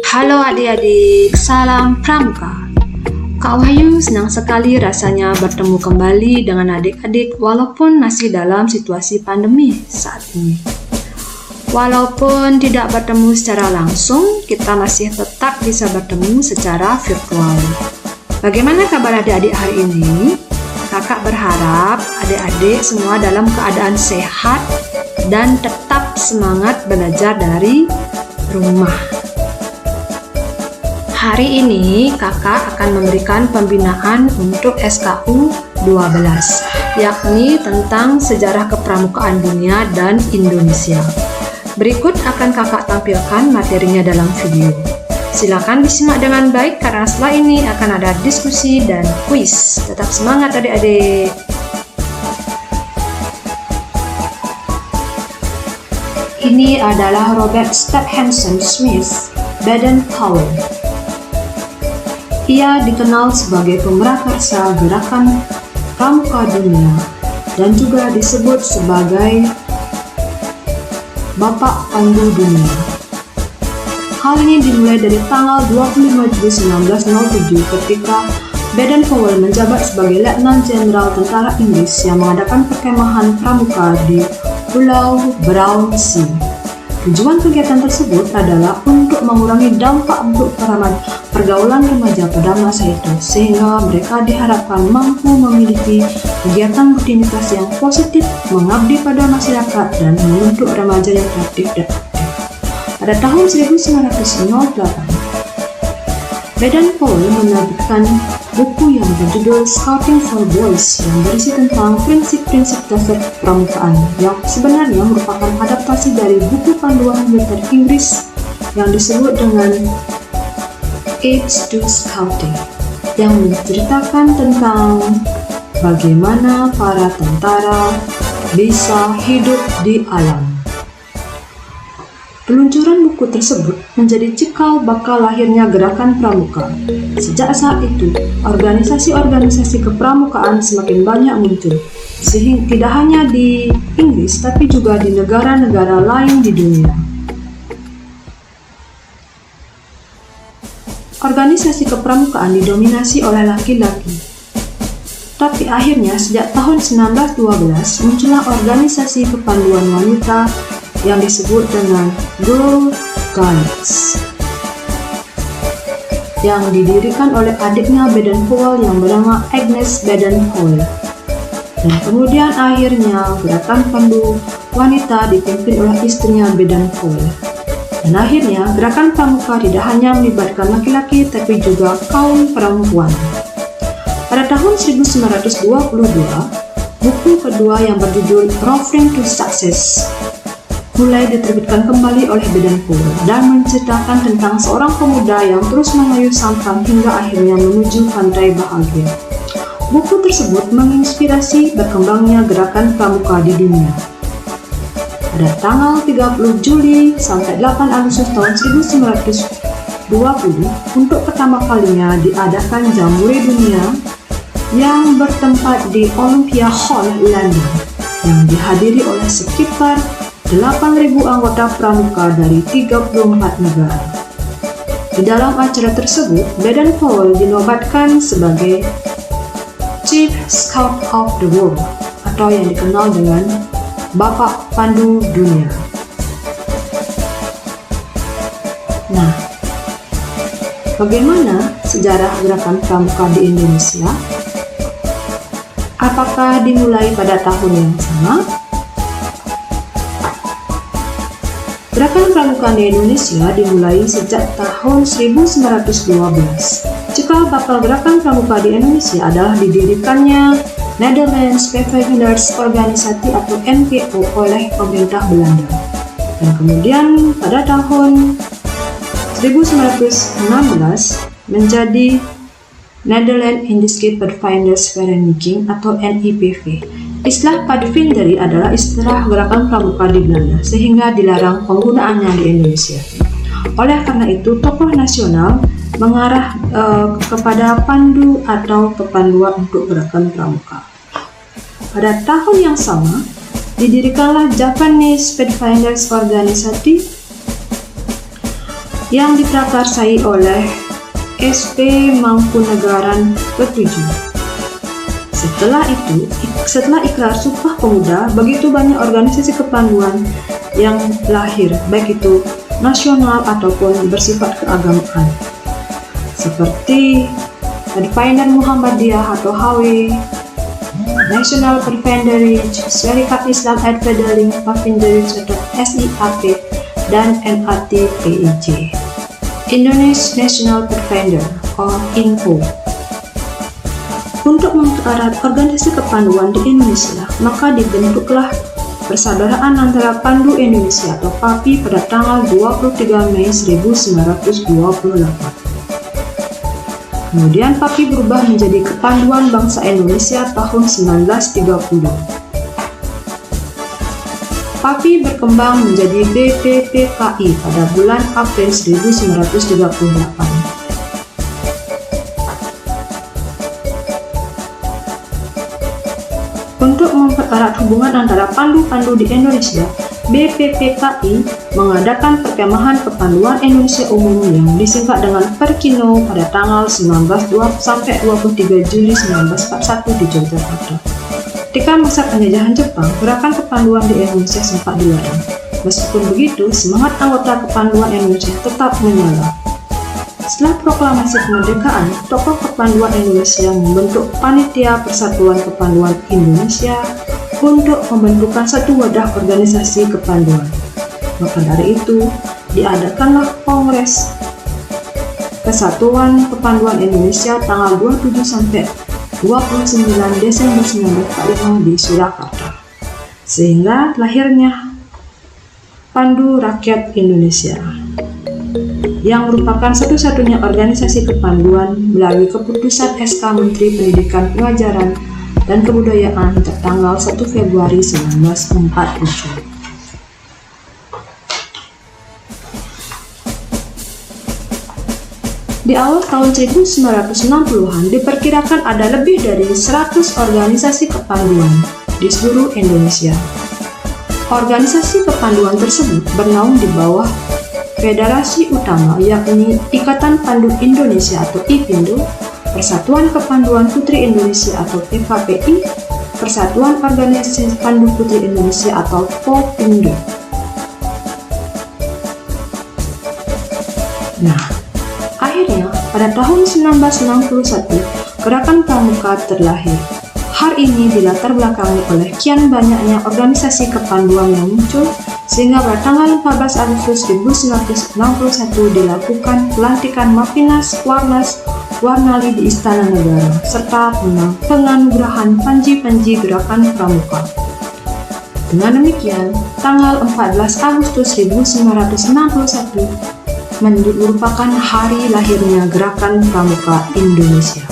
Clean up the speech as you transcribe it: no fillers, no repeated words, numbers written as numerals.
Halo adik-adik, salam pramuka. Kak Wahyu senang sekali rasanya bertemu kembali dengan adik-adik walaupun masih dalam situasi pandemi saat ini. Walaupun tidak bertemu secara langsung, kita masih tetap bisa bertemu secara virtual. Bagaimana kabar adik-adik hari ini? Kakak berharap adik-adik semua dalam keadaan sehat dan tetap semangat belajar dari rumah. Hari ini kakak akan memberikan pembinaan untuk SKU 12, yakni tentang sejarah kepramukaan dunia dan Indonesia. Berikut akan kakak tampilkan materinya dalam video. Silakan disimak dengan baik karena setelah ini akan ada diskusi dan kuis. Tetap semangat adik-adik. Ini adalah Robert Stephenson Smith Baden-Powell. Ia dikenal sebagai pemrakarsa gerakan pramuka dunia dan juga disebut sebagai Bapak Pandu Dunia. Hal ini dimulai dari tanggal 25 Juli 1907 ketika Baden-Powell menjabat sebagai Letnan Jenderal Tentara Inggris yang mengadakan perkemahan pramuka di Pulau Brownsea. Tujuan kegiatan tersebut adalah untuk mengurangi dampak buruk pergaulan remaja pada masa itu, sehingga mereka diharapkan mampu memiliki kegiatan rutinitas yang positif, mengabdi pada masyarakat, dan membentuk remaja yang kreatif dan aktif. Pada tahun 1908, Baden-Powell menerbitkan buku yang berjudul Scouting for Boys yang berisi tentang prinsip-prinsip dasar pramukaan, yang sebenarnya merupakan adaptasi dari buku panduan militer Inggris yang disebut dengan Aids to Scouting, yang menceritakan tentang bagaimana para tentara bisa hidup di alam. Peluncuran buku tersebut menjadi cikal bakal lahirnya gerakan pramuka. Sejak saat itu, organisasi-organisasi kepramukaan semakin banyak muncul, sehingga tidak hanya di Inggris tapi juga di negara-negara lain di dunia. Organisasi kepramukaan didominasi oleh laki-laki. Tapi akhirnya sejak tahun 1912 muncullah organisasi kepanduan wanita yang disebut dengan Girl Guides, yang didirikan oleh adiknya Baden-Powell yang bernama Agnes Baden-Powell. Dan kemudian akhirnya gerakan pandu wanita dipimpin oleh istrinya Baden-Powell. Dan akhirnya gerakan pramuka tidak hanya melibatkan laki-laki tapi juga kaum perempuan. Pada tahun 1922, buku kedua yang berjudul Roving to Success mulai diterbitkan kembali oleh Baden-Powell dan menceritakan tentang seorang pemuda yang terus mengayuh sampan hingga akhirnya menuju pantai bahagia. Buku tersebut menginspirasi berkembangnya gerakan pramuka di dunia. Pada tanggal 30 Juli sampai 8 Agustus tahun 1920, untuk pertama kalinya diadakan Jambore Dunia yang bertempat di Olympia Hall, London, yang dihadiri oleh sekitar 8.000 anggota pramuka dari 34 negara. Di dalam acara tersebut, Baden-Powell dinobatkan sebagai Chief Scout of the World, atau yang dikenal dengan Bapak Pandu Dunia. Nah, bagaimana sejarah gerakan pramuka di Indonesia? Apakah dimulai pada tahun yang sama? Gerakan pramuka di Indonesia dimulai sejak tahun 1912. Cikal bakal gerakan pramuka di Indonesia adalah didirikannya Netherlands Paviljoners Organisasi atau NPO oleh pemerintah Belanda. Dan kemudian pada tahun 1916 menjadi Netherlands Indische Padvindersvereniging atau NIPV. Istilah Padvinderi adalah istilah gerakan pramuka di Belanda sehingga dilarang penggunaannya di Indonesia. Oleh karena itu, tokoh nasional mengarah kepada pandu atau kepanduan untuk gerakan pramuka. Pada tahun yang sama, didirikanlah Japanese Pathfinders Organisasi yang diprakarsai oleh SP Mangkunegaran ke-7. Setelah ikrar Sumpah Pemuda, begitu banyak organisasi kepanduan yang lahir, baik itu nasional ataupun bersifat keagamaan, seperti Pathfinder Muhammadiyah atau HW, National Pathfinderage, Syarikat Islam Adventuring Pathfinderage atau SIAP, dan NATPIJ, Indonesia National Pathfinder or INPO. Untuk mempererat organisasi kepanduan di Indonesia, maka dibentuklah Persaudaraan Antara Pandu Indonesia atau PAPI pada tanggal 23 Mei 1928. Kemudian PAPI berubah menjadi Kepanduan Bangsa Indonesia tahun 1930. PAPI berkembang menjadi BPPKI pada bulan April 1938. Untuk mempererat hubungan antara pandu-pandu di Indonesia, BPPKI mengadakan Perkemahan Kepanduan Indonesia Umum yang disingkat dengan Perkino pada tanggal 19 sampai 23 Juli 1941 di Yogyakarta. Ketika masa penjajahan Jepang, gerakan kepanduan di Indonesia sempat dilarang. Meskipun begitu, semangat anggota kepanduan Indonesia tetap menyala. Setelah proklamasi kemerdekaan, tokoh kepanduan Indonesia membentuk Panitia Persatuan Kepanduan Indonesia untuk membentukkan satu wadah organisasi kepanduan. Maka dari itu, diadakanlah Kongres Kesatuan Kepanduan Indonesia tanggal 27 sampai 29 Desember 1945 di Surakarta, sehingga lahirnya Pandu Rakyat Indonesia, yang merupakan satu-satunya organisasi kepanduan melalui keputusan SK Menteri Pendidikan, Pengajaran, dan Kebudayaan tertanggal 1 Februari 1947. Di awal tahun 1960-an diperkirakan ada lebih dari 100 organisasi kepanduan di seluruh Indonesia. Organisasi kepanduan tersebut bernaung di bawah federasi utama, yakni Ikatan Pandu Indonesia atau IPINDO, Persatuan Kepanduan Putri Indonesia atau PKPI, Persatuan Organisasi Pandu Putri Indonesia atau POPINDO. Nah, akhirnya pada tahun 1961, Gerakan Pramuka terlahir. Hal ini dilatar belakangi oleh kian banyaknya organisasi kepanduan yang muncul, sehingga pada tanggal 14 Agustus 1961 dilakukan pelantikan Mapinas Warnas Warnali di Istana Negara, serta penganugerahan Panji-Panji Gerakan Pramuka. Dengan demikian, tanggal 14 Agustus 1961 merupakan hari lahirnya Gerakan Pramuka Indonesia.